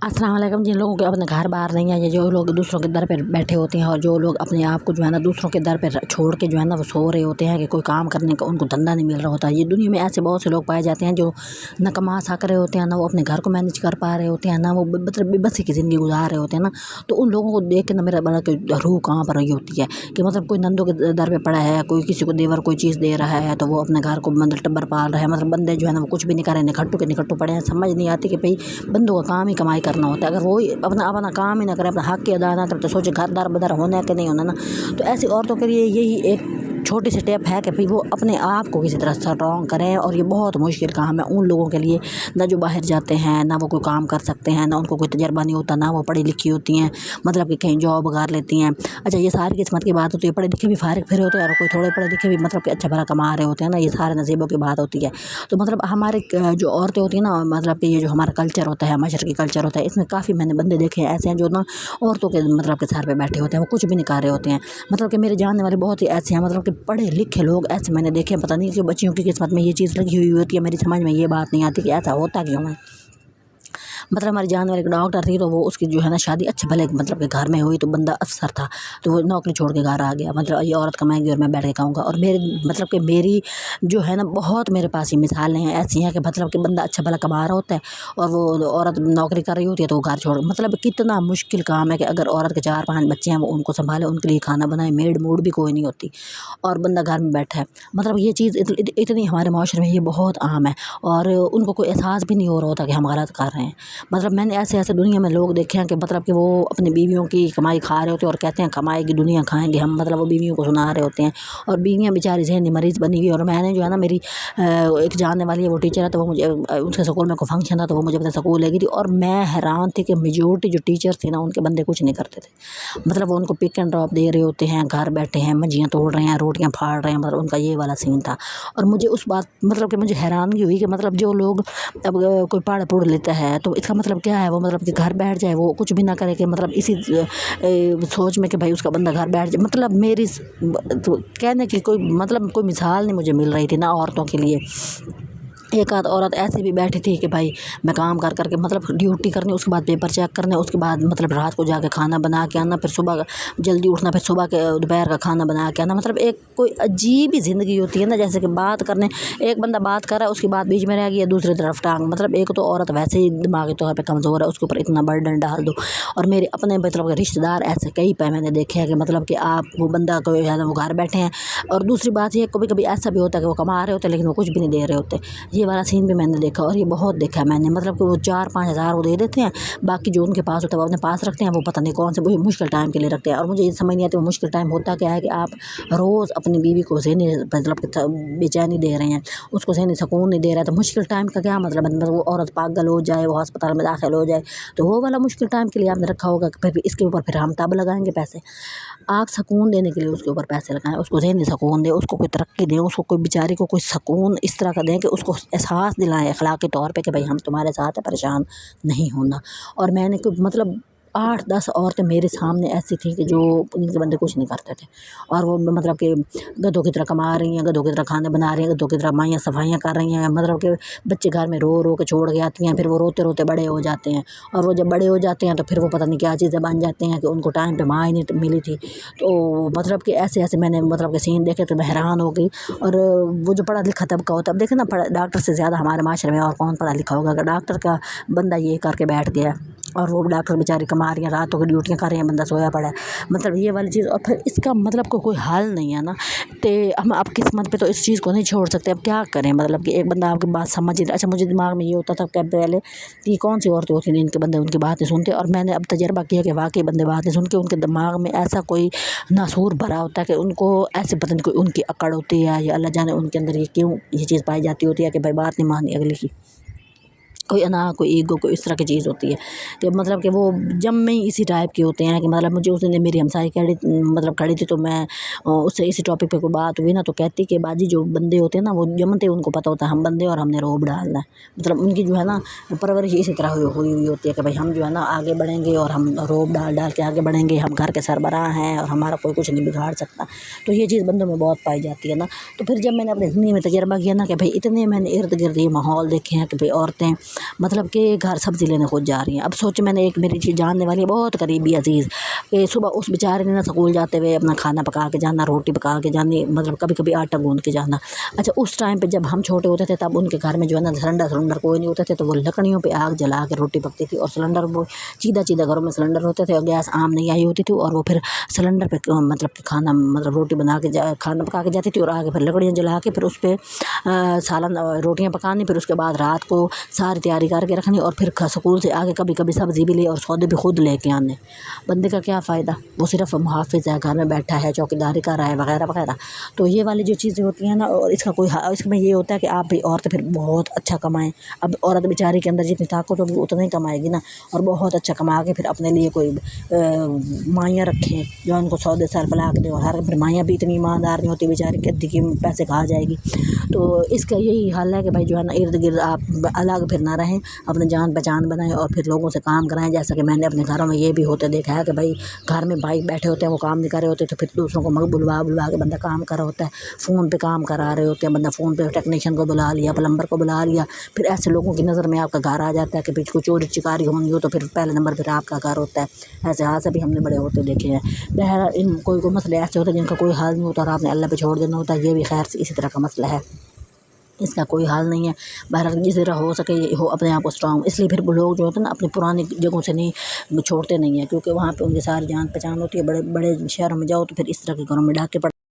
अस्सलाम वालेकुम। जिन लोगों के अपने घर बार नहीं है, या जो लोग दूसरों के दर पर बैठे होते हैं और जो लोग अपने आप को जो है ना दूसरों के दर पर छोड़ के जो है ना वो सो रहे होते हैं कि कोई काम करने का उनको धंधा नहीं मिल रहा होता। ये दुनिया में ऐसे बहुत से लोग पाए जाते हैं जो न कमा सक रहे होते हैं, ना वो अपने घर को मैनेज कर पा रहे होते हैं, ना वो मतलब बेबसी की ज़िंदगी गुजार रहे होते हैं ना। तो उन लोगों को देख के ना मेरा बड़ा रूह कहाँ पर रही होती है कि मतलब कोई नंदों के दर पर पड़ा है, कोई किसी को देवर कोई चीज़ दे रहा है तो वो अपने घर को मतलब टब्बर पाल रहा है। मतलब बंदे जो है ना वो कुछ भी नहीं कर रहे, निखट्टू के निखट्टू पड़े हैं। समझ नहीं आती कि भाई बंदों का काम ही कमाई करना होता है। अगर वो अपना अपना काम ही ना करे, अपना हक की अदा ना करे, तो सोचे घर दर बदर होना है कि नहीं होना ना। तो ऐसी औरतों के लिए यही एक छोटी सी टिप है कि भाई वो अपने आप को किसी तरह स्ट्रॉन्ग करें। और ये बहुत मुश्किल काम है उन लोगों के लिए ना जो बाहर जाते हैं, ना वो कोई काम कर सकते हैं, ना उनको कोई तजर्बा नहीं होता, ना वो पढ़ी लिखी होती हैं, मतलब कि कहीं जॉब कर लेती हैं। अच्छा, ये सारी किस्मत की बात होती है। पढ़े लिखे भी फारिग फिर होते हैं और कोई थोड़े पढ़े लिखे भी मतलब कि अच्छा भला कमा रहे होते हैं ना। ये सारे नसीबों की बात होती है। तो मतलब हमारे जो औरतें होती हैं ना, मतलब कि ये जो हमारा कल्चर होता है, मशरकी कल्चर होता है, इसमें काफ़ी मैंने बंदे देखे हैं ऐसे हैं जो ना औरतों के मतलब के सर पे बैठे होते हैं, वो कुछ भी नहीं कर रहे होते हैं। मतलब कि मेरे जानने वाले बहुत ही ऐसे हैं, मतलब कि पढ़े लिखे लोग ऐसे मैंने देखे हैं। पता नहीं कि बच्चियों की किस्मत में ये चीज़ लगी हुई होती है, मेरी समझ में ये बात नहीं आती कि ऐसा होता क्यों है। मतलब हमारी जान वाली एक डॉक्टर थी, तो वो उसकी जो है ना शादी अच्छे भले मतलब के घर में हुई, तो बंदा अफसर था, तो वो नौकरी छोड़ के घर आ गया। मतलब ये औरत कमाएगी और मैं बैठ के खाऊंगा। और मेरे मतलब कि मेरी जो है ना बहुत मेरे पास ये मिसालें हैं ऐसी हैं कि मतलब कि बंदा अच्छा भला कमा रहा होता है और वो औरत नौकरी कर रही होती है तो वो घर छोड़। मतलब कितना मुश्किल काम है कि अगर औरत के 4-5 बच्चे हैं वो उनको संभाले, उनके लिए खाना बनाए, मेड मूड भी कोई नहीं होती और बंदा घर में बैठा है। मतलब ये चीज़ इतनी हमारे माशरे में ये बहुत आम है और उनको कोई एहसास भी नहीं हो रहा होता कि हम गलत कर रहे हैं। मतलब मैंने ऐसे ऐसे दुनिया में लोग देखे हैं कि मतलब कि वो अपनी बीवियों की कमाई खा रहे होते हैं और कहते हैं कमाएगी दुनिया खाएंगे हम, मतलब वो बीवियों को सुना रहे होते हैं और बीवियाँ बेचारी ज़हनी मरीज़ बनी हुई। और मैंने जो है ना मेरी एक जानने वाली है, वो टीचर है, तो वो मुझे उसके स्कूल में कोई फंक्शन था तो वो मुझे अपने स्कूल ले गई थी और मैं हैरान थी कि मेजोरिटी जो टीचर थे ना उनके बंदे कुछ नहीं करते थे। मतलब वो उनको पिक एंड ड्रॉप दे रहे होते हैं, घर बैठे हैं, मंजियाँ तोड़ रहे हैं, रोटियाँ फाड़ रहे हैं, मतलब उनका ये वाला सीन था। और मुझे उस बात मतलब कि मुझे हैरानगी हुई कि मतलब जो लोग अब कोई पढ़ लेता है तो इसका मतलब क्या है, वो मतलब कि घर बैठ जाए, वो कुछ भी ना करे, कि मतलब इसी सोच में कि भाई उसका बंदा घर बैठ जाए। मतलब मेरी तो कहने की कोई मतलब कोई मिसाल नहीं मुझे मिल रही थी ना औरतों के लिए। एक आध औरत ऐसी भी बैठी थी कि भाई मैं काम कर करके मतलब ड्यूटी करनी, उसके बाद पेपर चेक करने, उसके बाद मतलब रात को जाके खाना बना के आना, फिर सुबह जल्दी उठना, फिर सुबह के दोपहर का खाना बना के आना। मतलब एक कोई अजीब ही ज़िंदगी होती है ना। जैसे कि बात करने एक बंदा बात कर रहा है, उसकी बात बीच में रह गई है, दूसरी तरफ टांग। मतलब एक तो औरत वैसे ही दिमागी तौर पर कमज़ोर है, उसके ऊपर इतना बर्डन डाल दो। और मेरे अपने मतलब के रिश्तेदार ऐसे कई पे मैंने देखे हैं कि मतलब कि आप वो बंदा को है ना वो घर बैठे हैं। और दूसरी बात ये कभी कभी ऐसा भी होता है कि वो कमा रहे होते हैं लेकिन वो कुछ भी नहीं दे रहे होते। ये वाला सीन भी मैंने देखा और ये बहुत देखा है मैंने। मतलब कि वो 4-5 हज़ार वो दे देते हैं, बाकी जो उनके पास होता है वो अपने पास रखते हैं, वो पता नहीं कौन से मुश्किल टाइम के लिए रखते हैं। और मुझे ये समझ नहीं आती वो मुश्किल टाइम होता क्या है कि आप रोज़ अपनी बीवी को ज़हनी मतलब बेचैनी दे रहे हैं, उसको ज़हनी सुकून नहीं दे रहे हैं, तो मुश्किल टाइम का क्या मतलब है। मतलब वो औरत पागल हो जाए, वो अस्पताल में दाखिल हो जाए, तो वो वाला मुश्किल टाइम के लिए आपने रखा होगा कि फिर इसके ऊपर फिर हम तब लगाएंगे पैसे। आप सुकून देने के लिए उसके ऊपर पैसे लगाएं, उसको ज़हनी सुकून दें, उसको कोई तरक्की दें, उसको कोई बेचारी को कोई सुकून इस तरह का दें कि उसको एहसास दिलाएं अखलाकी तौर पे कि भाई हम तुम्हारे साथ हैं, परेशान नहीं होना। और मैंने मतलब 8-10 औरतें मेरे सामने ऐसी थी कि जो उनके बंदे कुछ नहीं करते थे और वो मतलब कि गधों की तरह कमा रही हैं, गधों की तरह खाने बना रही हैं, गधों की तरह माइयाँ सफाइयाँ कर रही हैं। मतलब कि बच्चे घर में रो रो के छोड़ के आती हैं, फिर वो रोते रोते बड़े हो जाते हैं और वो जब बड़े हो जाते हैं तो फिर वो पता नहीं क्या चीज़ें बन जाते हैं कि उनको टाइम पे माँ ही नहीं मिली थी। तो मतलब कि ऐसे ऐसे मैंने मतलब कि सीन देखे तो मैं हैरान हो गई। और वो जो पढ़ा लिखा तबका होता है, अब देखे ना डॉक्टर से ज़्यादा हमारे माशरे में और कौन पढ़ा लिखा होगा। अगर डॉक्टर का बंदा ये करके बैठ गया और वो डॉक्टर बेचारी कमा रही हैं, रातों की ड्यूटियाँ कर रही हैं, बंदा सोया पड़ा है। मतलब ये वाली चीज़। और फिर इसका मतलब कोई हल नहीं है ना। तो हम आप किस्मत पे तो इस चीज़ को नहीं छोड़ सकते। अब क्या करें, मतलब कि एक बंदा आपकी बात समझ ही। अच्छा, मुझे दिमाग में ये होता था क्या पहले कि कौन सी औरतें होती हैं इनके बंदे उनकी बात नहीं सुनते, और मैंने अब तजर्बा किया कि वाकई बंदे बात नहीं सुन के उनके दिमाग में ऐसा कोई नासूर भरा होता है कि उनको ऐसे पता नहीं कोई उनकी अकड़ होती है या अल्लाह जाने उनके अंदर ये क्यों ये चीज़ पाई जाती होती है कि भाई बात नहीं माननी अगले की, कोई अना कोई ईगो कोई इस तरह की चीज़ होती है। तो मतलब कि वो जब में ही इसी टाइप के होते हैं कि मतलब मुझे उस दिन मेरी हमसाई खड़ी थी, तो मैं उससे इसी टॉपिक पे कोई बात हुई ना, तो कहती कि बाजी जो बंदे होते हैं ना वो जमते उनको पता होता है हम बंदे और हमने रोब डालना है। मतलब उनकी जो है ना परवरिश इसी तरह हुई हुई होती है कि भाई हम जो है ना आगे बढ़ेंगे और हम रोब डाल डाल के आगे बढ़ेंगे, हम घर के सरबराह हैं और हमारा कोई कुछ नहीं बिगाड़ सकता। तो ये चीज़ बंदों में बहुत पाई जाती है ना। तो फिर जब मैंने अपनी ज़िंदगी में तजर्बा किया ना कि भाई इतने मैंने इर्द गिर्द ये माहौल देखे हैं कि भाई औरतें مطلب کہ گھر سبزی لینے خود جا رہی ہیں. اب سوچے میں نے ایک میری چیز جاننے والی بہت قریبی عزیز کہ صبح اس بیچارے نے نا اسکول جاتے ہوئے اپنا کھانا پکا کے جانا, روٹی پکا کے جانی, مطلب کبھی کبھی آٹا گوندھ کے جانا. اچھا اس ٹائم پہ جب ہم چھوٹے ہوتے تھے تب ان کے گھر میں جو ہے نا سلنڈر کوئی نہیں ہوتے تھے, تو وہ لکڑیوں پہ آگ جلا کے روٹی پکتی تھی. اور سلنڈر وہ چیدہ گھروں میں سلنڈر ہوتے تھے اور گیس عام نہیں آئی ہوتی تھی, اور وہ پھر سلنڈر پہ مطلب کہ کھانا مطلب روٹی بنا کے کھانا پکا کے جاتی تھی, اور آگے پھر لکڑیاں جلا کے پھر اس پہ سالن روٹیاں پکانی. پھر اس کے بعد رات کو ساری تیاری کر کے رکھنی, اور پھر سکول سے آگے کبھی کبھی سبزی بھی لے اور سودے بھی خود لے کے آنے. بندے کا کیا فائدہ, وہ صرف محافظ ہے, گھر میں بیٹھا ہے, چوکیداری کر رہا ہے وغیرہ وغیرہ. تو یہ والی جو چیزیں ہوتی ہیں نا, اور اس میں یہ ہوتا ہے کہ آپ بھی عورتیں پھر بہت اچھا کمائیں. اب عورت بیچاری کے اندر جتنی طاقت ہوگی اتنا ہی کمائے گی نا, اور بہت اچھا کما کے پھر اپنے لیے کوئی مائیاں رکھیں جو ان کو سودے سر لا کے دیں. اور پھر مائیاں بھی اتنی ایماندار نہیں ہوتی بیچاری کہ ادھی کی پیسے کھا جائے گی. تو اس کا یہی حل ہے کہ بھائی جو ہے نا ارد گرد آپ الگ پھر نہ رہیں, اپنے جان پہچان بنائیں اور پھر لوگوں سے کام کرائیں. جیسا کہ میں نے اپنے گھروں میں یہ بھی ہوتے دیکھا ہے کہ بھائی گھر میں بھائی بیٹھے ہوتے ہیں, وہ کام نہیں کر رہے ہوتے, تو پھر دوسروں کو بلوا کے بندہ کام کر رہا ہوتا ہے. فون پہ کام کرا رہے ہوتے ہیں, بندہ فون پہ ٹیکنیشین کو بلا لیا, پلمبر کو بلا لیا. پھر ایسے لوگوں کی نظر میں آپ کا گھر آ جاتا ہے کہ پھر کوئی چوری چکاری ہونی ہو تو پھر پہلے نمبر پھر آپ کا گھر ہوتا ہے. ایسے حادثے بھی ہم نے بڑے ہوتے دیکھے ہیں. بہرحال ان کوئی مسئلے ایسے ہوتے ہیں جن کا کوئی حل نہیں ہوتا اور آپ نے اللہ پہ چھوڑ دینا ہوتا ہے. یہ بھی خیر اسی طرح کا مسئلہ ہے, اس کا کوئی حل نہیں ہے. بہرحال جس طرح ہو سکے ہو اپنے آپ کو اسٹرانگ. اس لیے پھر لوگ جو ہوتے ہیں نا اپنی پرانی جگہوں سے نہیں چھوڑتے نہیں ہیں, کیونکہ وہاں پہ ان کی ساری جان پہچان ہوتی ہے. بڑے بڑے شہروں میں جاؤ تو پھر اس طرح کے گھروں میں ڈاکے